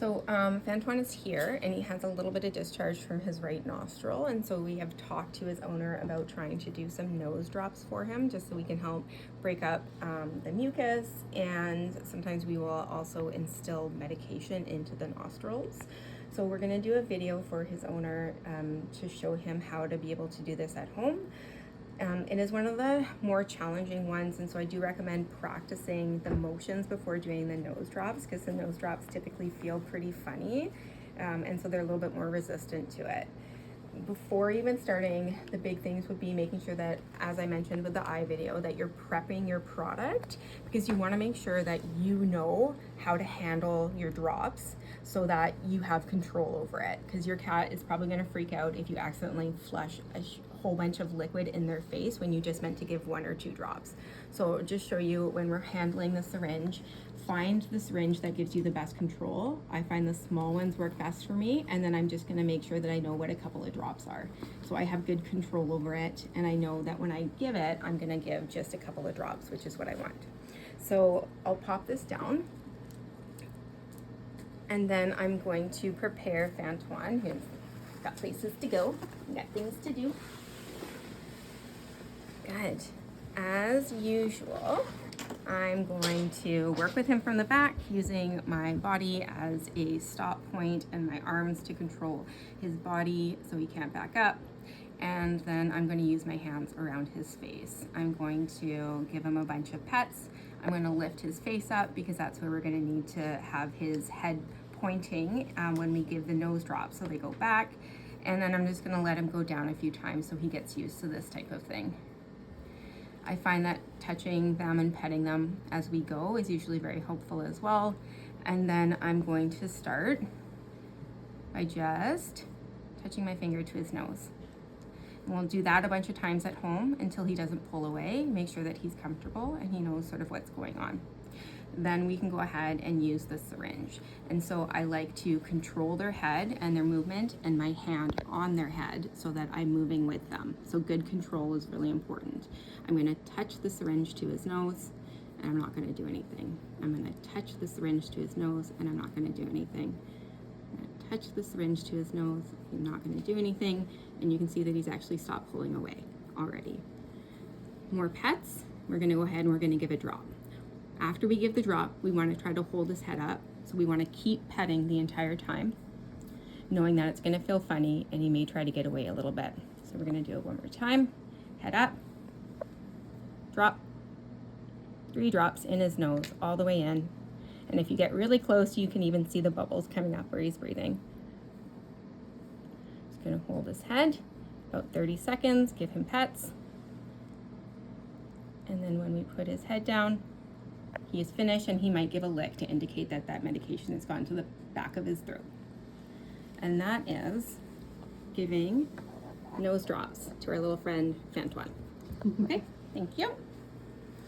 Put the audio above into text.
So Fantuan is here and he has a little bit of discharge from his right nostril, and so we have talked to his owner about trying to do some nose drops for him just so we can help break up the mucus, and sometimes we will also instill medication into the nostrils. So we're going to do a video for his owner to show him how to be able to do this at home. It is one of the more challenging ones, and so I do recommend practicing the motions before doing the nose drops, because the nose drops typically feel pretty funny, and so they're a little bit more resistant to it. Before even starting, the big things would be making sure that, as I mentioned with the eye video, that you're prepping your product, because you want to make sure that you know how to handle your drops so that you have control over it, because your cat is probably going to freak out if you accidentally flush a whole bunch of liquid in their face when you just meant to give 1 or 2 drops. So I'll just show you when we're handling the syringe. Find the syringe that gives you the best control. I find the small ones work best for me, and then I'm just going to make sure that I know what a couple of drops are. So I have good control over it, and I know that when I give it, I'm going to give just a couple of drops, which is what I want. So I'll pop this down, and then I'm going to prepare Fantuan, who's got places to go, got things to do. Good. As usual, I'm going to work with him from the back using my body as a stop point and my arms to control his body so he can't back up. And then I'm going to use my hands around his face. I'm going to give him a bunch of pets. I'm going to lift his face up because that's where we're going to need to have his head pointing when we give the nose drop, so they go back. And then I'm just going to let him go down a few times so he gets used to this type of thing. I find that touching them and petting them as we go is usually very helpful as well. And then I'm going to start by just touching my finger to his nose. And we'll do that a bunch of times at home until he doesn't pull away. Make sure that he's comfortable and he knows sort of what's going on. Then we can go ahead and use the syringe. And so I like to control their head and their movement and my hand on their head so that I'm moving with them. So good control is really important. I'm going to touch the syringe to his nose, and I'm not going to do anything. I'm going to touch the syringe to his nose, and I'm not going to do anything. I'm going to touch the syringe to his nose, I'm not going to do anything, and you can see that he's actually stopped pulling away already. More pets, we're going to go ahead and we're going to give a drop. After we give the drop, we want to try to hold his head up. So we want to keep petting the entire time, knowing that it's going to feel funny and he may try to get away a little bit. So we're going to do it one more time. Head up, drop, 3 drops in his nose all the way in. And if you get really close, you can even see the bubbles coming up where he's breathing. Just going to hold his head about 30 seconds, give him pets. And then when we put his head down, he is finished, and he might give a lick to indicate that that medication has gone to the back of his throat. And that is giving nose drops to our little friend Fantuan. Okay, thank you.